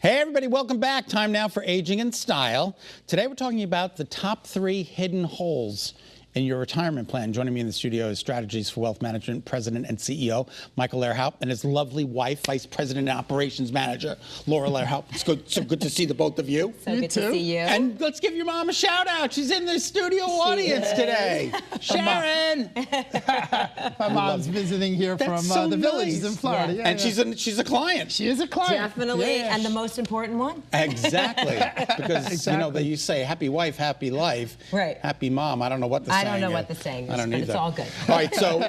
Hey everybody, welcome back. Time now for Aging in Style. Today we're talking about the top 3 hidden holes in your retirement plan. Joining me in the studio is Strategies for Wealth Management President and CEO Michael Lehrhaupt and his lovely wife, Vice President and Operations Manager Laura Lehrhaupt. It's good, so good to see the both of you. So good to see you. And let's give your mom a shout out. She's in the studio audience today. Sharon. My mom's visiting here from the villages in Florida. Yeah. And she's a client. She is a client. Definitely, and the most important one. Exactly. Because you know, you say happy wife, happy life. Right. Happy mom. I don't know what the I don't know what the saying is, but it's all good. All right, so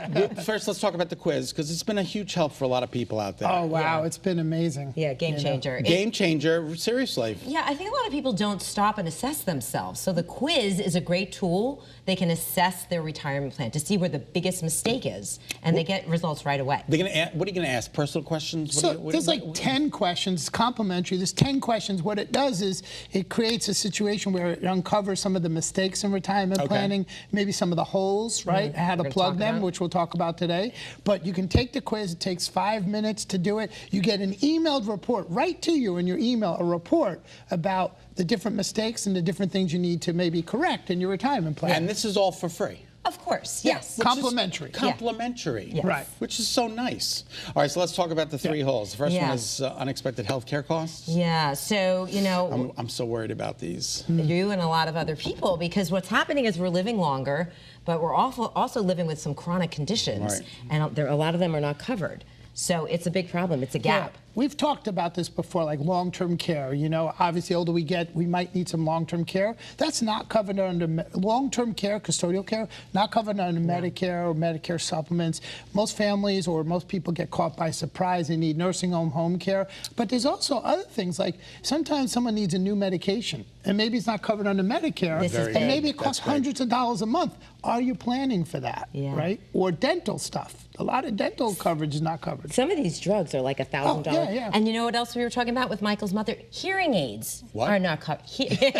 first let's talk about the quiz, because it's been a huge help for a lot of people out there. Oh, wow, it's been amazing. Yeah, game changer. Game changer, seriously. Yeah, I think a lot of people don't stop and assess themselves. So the quiz is a great tool. They can assess their retirement plan to see where the biggest mistake is, and they get results right away. What are you going to ask? Personal questions? So there's like 10 questions, complimentary. There's 10 questions. What it does is it creates a situation where it uncovers some of the mistakes in retirement planning, maybe some of the holes, right? How to plug them, which we'll talk about today. But you can take the quiz. It takes 5 minutes to do it. You get an emailed report right to you in your email, a report about the different mistakes and the different things you need to maybe correct in your retirement plan. And this is all for free? Of course, yes. Complimentary. Complimentary. Yes. Right. Which is so nice. All right, so let's talk about the 3 holes. The first one is unexpected health care costs. Yeah, so, you know. I'm so worried about these. You and a lot of other people, because what's happening is we're living longer, but we're also living with some chronic conditions, and a lot of them are not covered. So it's a big problem. It's a gap. Yeah. We've talked about this before, like long-term care. You know, obviously, the older we get, we might need some long-term care. That's not covered under long-term care, custodial care, not covered under Medicare or Medicare supplements. Most families or most people get caught by surprise. They need nursing home care. But there's also other things, like sometimes someone needs a new medication, and maybe it's not covered under Medicare, and maybe it costs hundreds of dollars a month. Are you planning for that, right? Or dental stuff. A lot of dental coverage is not covered. Some of these drugs are like $1,000. Yeah. And you know what else we were talking about with Michael's mother? Hearing aids are not covered. They're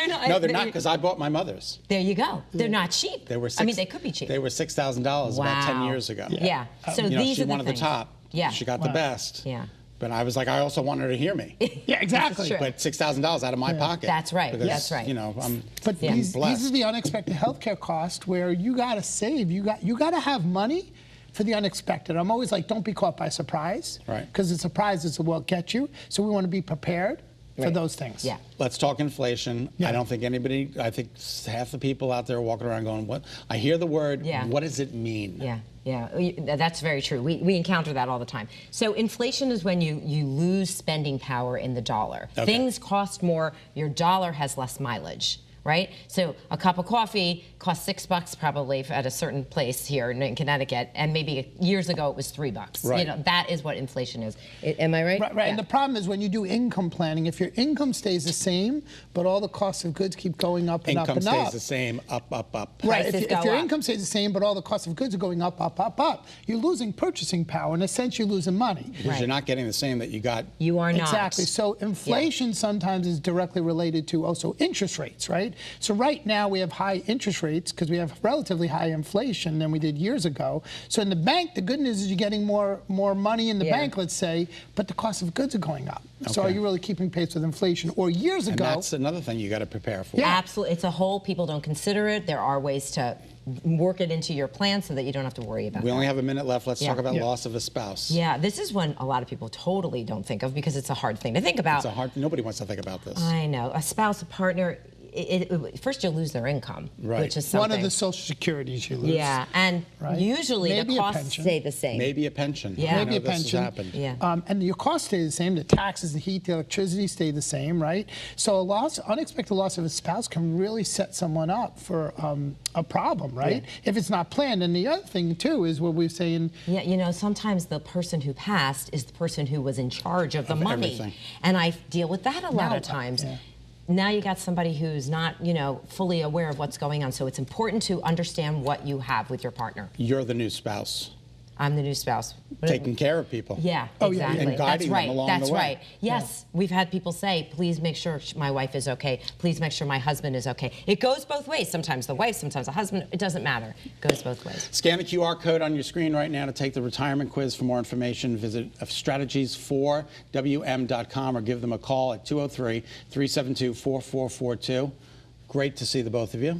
not. No, they're not, because I bought my mother's. There you go. They're not cheap. They were I mean, they could be cheap. They were $6,000 about 10 years ago. Yeah. So you know, these she are the wanted things. the top. Yeah. She got the best. Yeah. But I was like, I also want her to hear me. Yeah, exactly. But $6,000 out of my pocket. That's right. Because, That's right. You know, I'm these blessed. are the unexpected healthcare costs where you got to save. You got to have money for the unexpected. I'm always like, don't be caught by surprise. Right. Because the surprise is what will get you. So we want to be prepared for those things. Yeah. Let's talk inflation. I don't think anybody, I think half the people out there are walking around going, what? I hear the word, what does it mean? Yeah. Yeah, that's very true. We encounter that all the time. So inflation is when you lose spending power in the dollar. Okay. Things cost more, your dollar has less mileage, right? So a cup of coffee costs $6 probably at a certain place here in Connecticut, and maybe years ago it was $3. Right. You know, that is what inflation is. Am I right? Right. Yeah. And the problem is when you do income planning, if your income stays the same, but all the costs of goods keep going up and up and up. Income stays the same, up. Right. Prices If your go up. income stays the same, but all the costs of goods are going up, you're losing purchasing power. In a sense, you're losing money. Because you're not getting the same that you got. You are not. Exactly. So inflation sometimes is directly related to also interest rates, right? So right now we have high interest rates because we have relatively high inflation than we did years ago. So in the bank, the good news is you're getting more money in the bank, let's say, but the cost of goods are going up. Okay. So are you really keeping pace with inflation? Or years ago... And that's another thing you got to prepare for. Yeah. Absolutely. It's a whole, people don't consider it. There are ways to work it into your plan so that you don't have to worry about it. We only have a minute left. Let's talk about loss of a spouse. Yeah, this is one a lot of people totally don't think of because it's a hard thing to think about. Nobody wants to think about this. I know. A spouse, a partner, first you'll lose their income, which is something. One of the Social Securities you lose. Yeah, and usually maybe the costs stay the same. Maybe a pension. Yeah. Maybe a pension. Yeah. And your costs stay the same. The taxes, the heat, the electricity stay the same, right? So unexpected loss of a spouse can really set someone up for a problem, right? If it's not planned. And the other thing, too, is what we're saying. Yeah, you know, sometimes the person who passed is the person who was in charge of the money. Everything. And I deal with that a lot of times. Now you got somebody who's not, you know, fully aware of what's going on. So it's important to understand what you have with your partner. You're the new spouse. I'm the new spouse. Taking care of people. Yeah, Oh, yeah. exactly. And guiding That's right. them along That's the way. right. Yes, we've had people say, please make sure my wife is okay. Please make sure my husband is okay. It goes both ways. Sometimes the wife, sometimes the husband. It doesn't matter. It goes both ways. Scan the QR code on your screen right now to take the retirement quiz. For more information, visit strategies4wm.com or give them a call at 203-372-4442. Great to see the both of you.